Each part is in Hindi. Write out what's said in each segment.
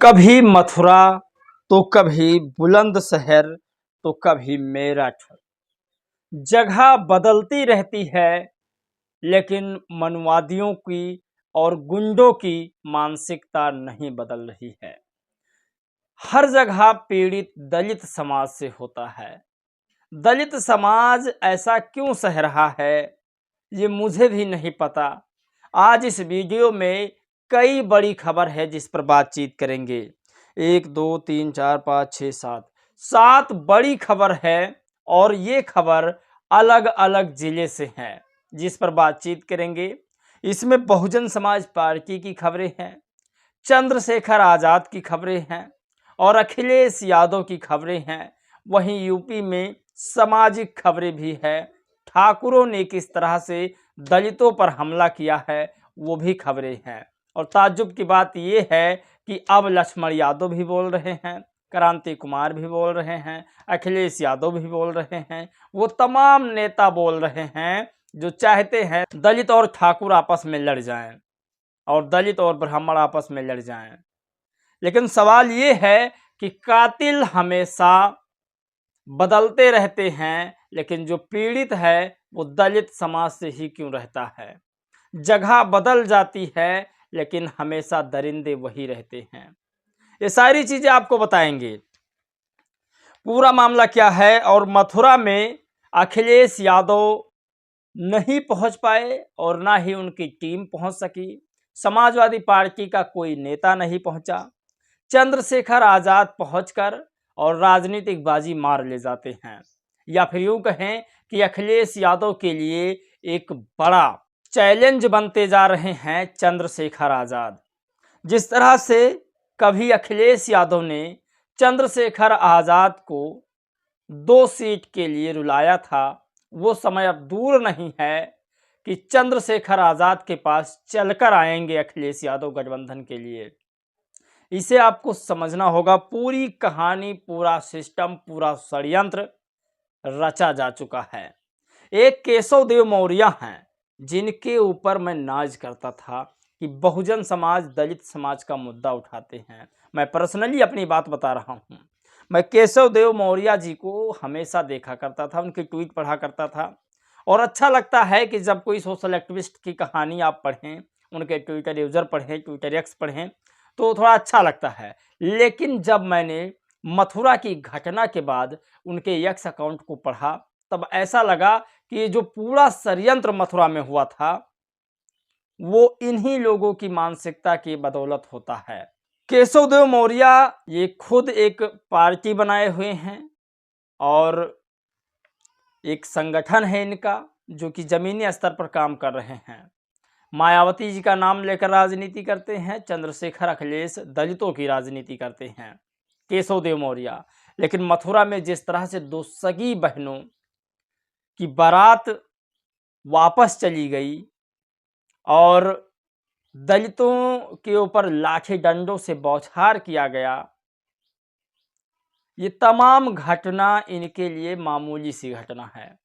कभी मथुरा तो कभी बुलंदशहर तो कभी मेरठ। जगह बदलती रहती है, लेकिन मनवादियों की और गुंडों की मानसिकता नहीं बदल रही है। हर जगह पीड़ित दलित समाज से होता है। दलित समाज ऐसा क्यों सह रहा है, ये मुझे भी नहीं पता। आज इस वीडियो में कई बड़ी खबर है जिस पर बातचीत करेंगे। 1 2 3 4 5 6 7 बड़ी खबर है, और ये खबर अलग अलग जिले से है जिस पर बातचीत करेंगे। इसमें बहुजन समाज पार्टी की खबरें हैं, चंद्रशेखर आज़ाद की खबरें हैं और अखिलेश यादव की खबरें हैं। वहीं यूपी में सामाजिक खबरें भी है। ठाकुरों ने किस तरह से दलितों पर हमला किया है वो भी खबरें हैं। और ताज्जुब की बात ये है कि अब लक्ष्मण यादव भी बोल रहे हैं, क्रांति कुमार भी बोल रहे हैं, अखिलेश यादव भी बोल रहे हैं, वो तमाम नेता बोल रहे हैं जो चाहते हैं दलित और ठाकुर आपस में लड़ जाएं और दलित और ब्राह्मण आपस में लड़ जाएं। लेकिन सवाल ये है कि कातिल हमेशा बदलते रहते हैं, लेकिन जो पीड़ित है वो दलित समाज से ही क्यों रहता है। जगह बदल जाती है, लेकिन हमेशा दरिंदे वही रहते हैं। ये सारी चीजें आपको बताएंगे, पूरा मामला क्या है। और मथुरा में अखिलेश यादव नहीं पहुंच पाए और ना ही उनकी टीम पहुंच सकी। समाजवादी पार्टी का कोई नेता नहीं पहुंचा। चंद्रशेखर आज़ाद पहुंचकर और राजनीतिक बाजी मार ले जाते हैं, या फिर यूं कहें कि अखिलेश यादव के लिए एक बड़ा चैलेंज बनते जा रहे हैं चंद्रशेखर आज़ाद। जिस तरह से कभी अखिलेश यादव ने चंद्रशेखर आज़ाद को 2 सीट के लिए रुलाया था, वो समय अब दूर नहीं है कि चंद्रशेखर आज़ाद के पास चलकर आएंगे अखिलेश यादव गठबंधन के लिए। इसे आपको समझना होगा। पूरी कहानी, पूरा सिस्टम, पूरा षड्यंत्र रचा जा चुका है। एक केशव देव मौर्य हैं जिनके ऊपर मैं नाज करता था कि बहुजन समाज दलित समाज का मुद्दा उठाते हैं। मैं पर्सनली अपनी बात बता रहा हूँ। मैं केशव देव मौर्य जी को हमेशा देखा करता था, उनकी ट्वीट पढ़ा करता था, और अच्छा लगता है कि जब कोई सोशल एक्टिविस्ट की कहानी आप पढ़ें, उनके ट्विटर यूज़र पढ़ें, ट्विटर एक्स पढ़ें, तो थोड़ा अच्छा लगता है। लेकिन जब मैंने मथुरा की घटना के बाद उनके एक्स अकाउंट को पढ़ा, तब ऐसा लगा कि जो पूरा षड्यंत्र मथुरा में हुआ था वो इन्हीं लोगों की मानसिकता की बदौलत होता है। केशव देव मौर्य ये खुद एक पार्टी बनाए हुए हैं और एक संगठन है इनका जो कि जमीनी स्तर पर काम कर रहे हैं। मायावती जी का नाम लेकर राजनीति करते हैं, चंद्रशेखर अखिलेश दलितों की राजनीति करते हैं, केशव देव मौर्य। लेकिन मथुरा में जिस तरह से 2 सगी बहनों की बारात वापस चली गई और दलितों के ऊपर लाठी डंडों से बौछार किया गया, ये तमाम घटना इनके लिए मामूली सी घटना है।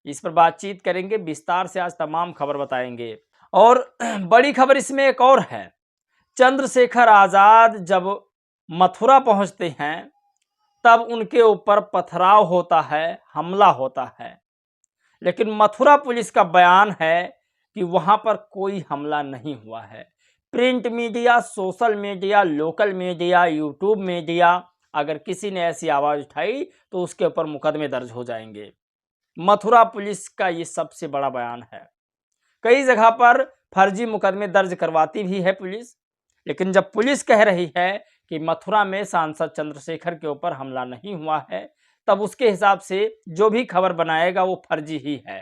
इस पर बातचीत करेंगे विस्तार से, आज तमाम खबर बताएंगे। और बड़ी खबर इसमें एक और है। चंद्रशेखर आज़ाद जब मथुरा पहुंचते हैं तब उनके ऊपर पथराव होता है, हमला होता है। लेकिन मथुरा पुलिस का बयान है कि वहां पर कोई हमला नहीं हुआ है। Print media, social media, local media, YouTube media, अगर किसी ने ऐसी आवाज़ उठाई तो उसके ऊपर मुकदमे दर्ज हो जाएंगे। मथुरा पुलिस का ये सबसे बड़ा बयान है। कई जगह पर फर्जी मुकदमे दर्ज करवाती भी है पुलिस, लेकिन जब पुलिस कह रही है कि मथुरा में सांसद चंद्रशेखर के ऊपर हमला नहीं हुआ है, तब उसके हिसाब से जो भी खबर बनाएगा वो फर्जी ही है।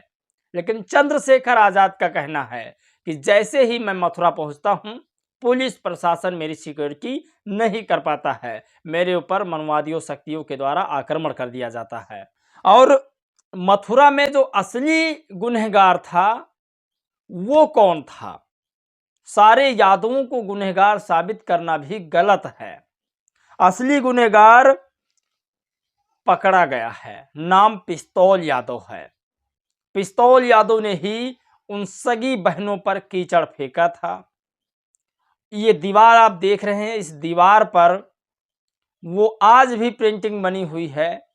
लेकिन चंद्रशेखर आज़ाद का कहना है कि जैसे ही मैं मथुरा पहुंचता हूं, पुलिस प्रशासन मेरी सिक्योरिटी नहीं कर पाता है, मेरे ऊपर मनवादियों शक्तियों के द्वारा आक्रमण कर दिया जाता है। और मथुरा में जो असली गुनहगार था वो कौन था? सारे यादवों को गुनहगार साबित करना भी गलत है। असली गुनहगार पकड़ा गया है, नाम पिस्तौल यादव है। पिस्तौल यादव ने ही उन सगी बहनों पर कीचड़ फेंका था ये दीवार आप देख रहे हैं, इस दीवार पर वो आज भी पेंटिंग बनी हुई है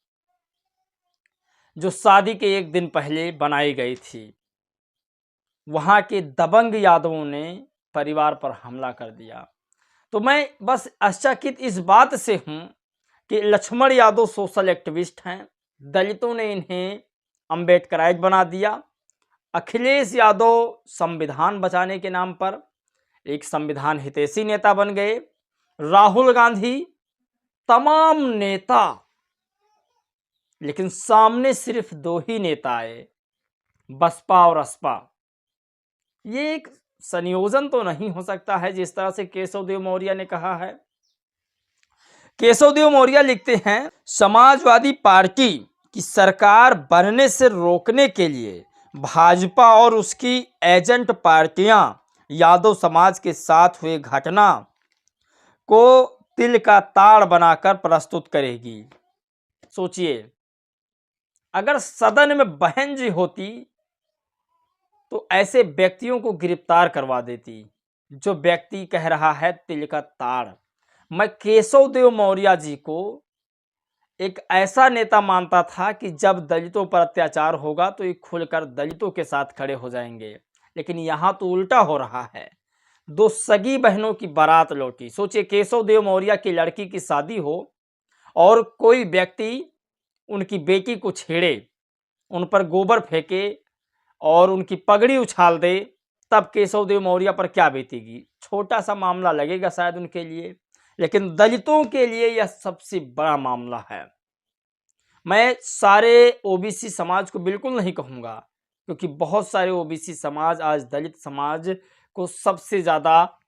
जो शादी के एक दिन पहले बनाई गई थी। वहाँ के दबंग यादवों ने परिवार पर हमला कर दिया। तो मैं बस आश्चर्यचकित इस बात से हूँ कि लक्ष्मण यादव सोशल एक्टिविस्ट हैं, दलितों ने इन्हें अम्बेडकराइट बना दिया। अखिलेश यादव संविधान बचाने के नाम पर एक संविधान हितैषी नेता बन गए। राहुल गांधी, तमाम नेता, लेकिन सामने सिर्फ दो ही नेता आए, बसपा और असपा। ये एक संयोजन तो नहीं हो सकता है जिस तरह से केशव देव मौर्य ने कहा है। केशव देव मौर्य लिखते हैं, समाजवादी पार्टी की सरकार बनने से रोकने के लिए भाजपा और उसकी एजेंट पार्टियां यादव समाज के साथ हुए घटना को तिल का ताड़ बनाकर प्रस्तुत करेगी। सोचिए, अगर सदन में बहन जी होती तो ऐसे व्यक्तियों को गिरफ्तार करवा देती। जो व्यक्ति कह रहा है तिल का ताड़, मैं केशव देव मौर्य जी को एक ऐसा नेता मानता था कि जब दलितों पर अत्याचार होगा तो ये खुलकर दलितों के साथ खड़े हो जाएंगे, लेकिन यहाँ तो उल्टा हो रहा है। दो सगी बहनों की बारात लौटी। सोचिए, केशव देव मौर्य की लड़की की शादी हो और कोई व्यक्ति उनकी बेटी को छेड़े, उन पर गोबर फेंके और उनकी पगड़ी उछाल दे, तब केशव देव मौर्य पर क्या बीतेगी। छोटा सा मामला लगेगा शायद उनके लिए, लेकिन दलितों के लिए यह सबसे बड़ा मामला है। मैं सारे ओबीसी समाज को बिल्कुल नहीं कहूँगा, क्योंकि बहुत सारे ओबीसी समाज आज दलित समाज को सबसे ज़्यादा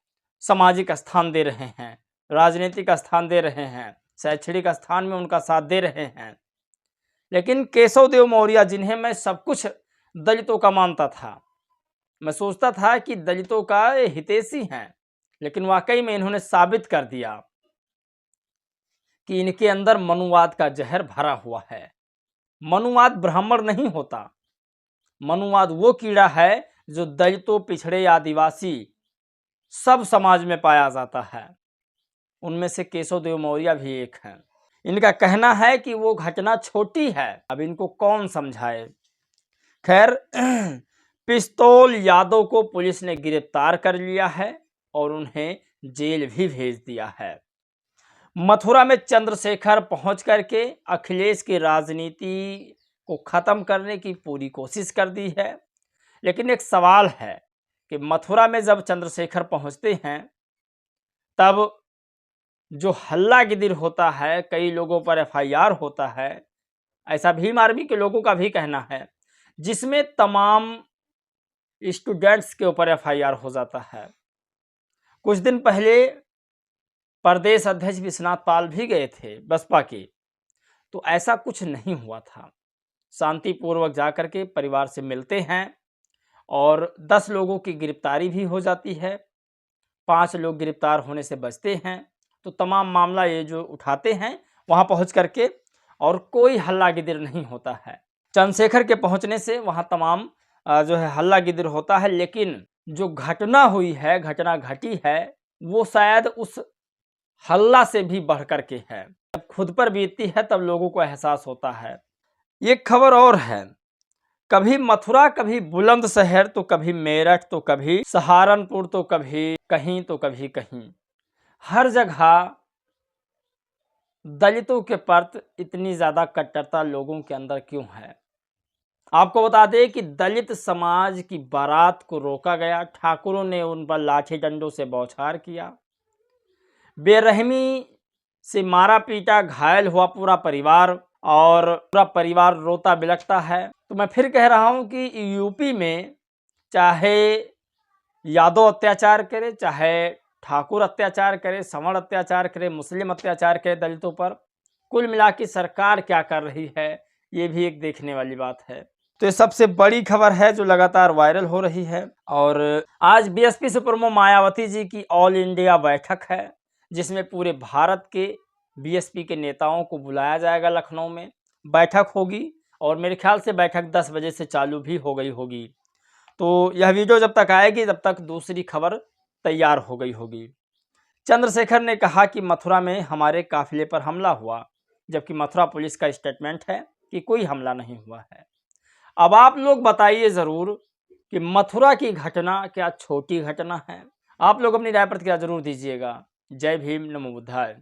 सामाजिक स्थान दे रहे हैं, राजनीतिक स्थान दे रहे हैं, शैक्षणिक स्थान में उनका साथ दे रहे हैं। लेकिन केशव देव मौर्य, जिन्हें मैं सब कुछ दलितों का मानता था, मैं सोचता था कि दलितों का हितैषी हैं, लेकिन वाकई में इन्होंने साबित कर दिया कि इनके अंदर मनुवाद का जहर भरा हुआ है। मनुवाद ब्राह्मण नहीं होता, मनुवाद वो कीड़ा है जो दलितों, पिछड़े, आदिवासी सब समाज में पाया जाता है। उनमें से केशव देव मौर्य भी एक हैं। इनका कहना है कि वो घटना छोटी है, अब इनको कौन समझाए। खैर, पिस्तौल यादव को पुलिस ने गिरफ्तार कर लिया है और उन्हें जेल भी भेज दिया है। मथुरा में चंद्रशेखर पहुंच करके अखिलेश की राजनीति को खत्म करने की पूरी कोशिश कर दी है। लेकिन एक सवाल है कि मथुरा में जब चंद्रशेखर पहुंचते हैं तब जो हल्ला गिदिर होता है, कई लोगों पर एफआईआर होता है, ऐसा भीम आर्मी के लोगों का भी कहना है, जिसमें तमाम स्टूडेंट्स के ऊपर एफआईआर हो जाता है। कुछ दिन पहले प्रदेश अध्यक्ष विश्वनाथ पाल भी गए थे बसपा के, तो ऐसा कुछ नहीं हुआ था। शांतिपूर्वक जाकर के परिवार से मिलते हैं और 10 लोगों की गिरफ्तारी भी हो जाती है, 5 लोग गिरफ्तार होने से बचते हैं। तो तमाम मामला ये जो उठाते हैं वहाँ पहुँच करके, और कोई हल्ला गिदिर नहीं होता है। चंद्रशेखर के पहुँचने से वहाँ तमाम जो है हल्ला गिदिर होता है, लेकिन जो घटना हुई है, घटना घटी है, वो शायद उस हल्ला से भी बढ़ कर के है। जब खुद पर बीतती है तब लोगों को एहसास होता है। एक खबर और है, कभी मथुरा, कभी बुलंदशहर, तो कभी मेरठ, तो कभी सहारनपुर, तो कभी कहीं, तो कभी कहीं। हर जगह दलितों के प्रति इतनी ज़्यादा कट्टरता लोगों के अंदर क्यों है। आपको बता दें कि दलित समाज की बारात को रोका गया, ठाकुरों ने उन पर लाठी डंडों से बौछार किया, बेरहमी से मारा पीटा, घायल हुआ पूरा परिवार, और पूरा परिवार रोता बिलखता है। तो मैं फिर कह रहा हूं कि यूपी में चाहे यादव अत्याचार करे, चाहे ठाकुर अत्याचार करे, सवर्ण अत्याचार करे, मुस्लिम अत्याचार करे दलितों पर, कुल मिला के सरकार क्या कर रही है, ये भी एक देखने वाली बात है। तो ये सबसे बड़ी खबर है जो लगातार वायरल हो रही है। और आज बीएसपी सुप्रीमो मायावती जी की ऑल इंडिया बैठक है, जिसमें पूरे भारत के बीएसपी के नेताओं को बुलाया जाएगा। लखनऊ में बैठक होगी और मेरे ख्याल से बैठक 10 बजे से चालू भी हो गई होगी। तो यह वीडियो जब तक आएगी तब तक दूसरी खबर तैयार हो गई होगी। चंद्रशेखर ने कहा कि मथुरा में हमारे काफिले पर हमला हुआ, जबकि मथुरा पुलिस का स्टेटमेंट है कि कोई हमला नहीं हुआ है। अब आप लोग बताइए ज़रूर कि मथुरा की घटना क्या छोटी घटना है? आप लोग अपनी राय प्रतिक्रिया ज़रूर दीजिएगा। जय भीम, नमो बुद्धाय।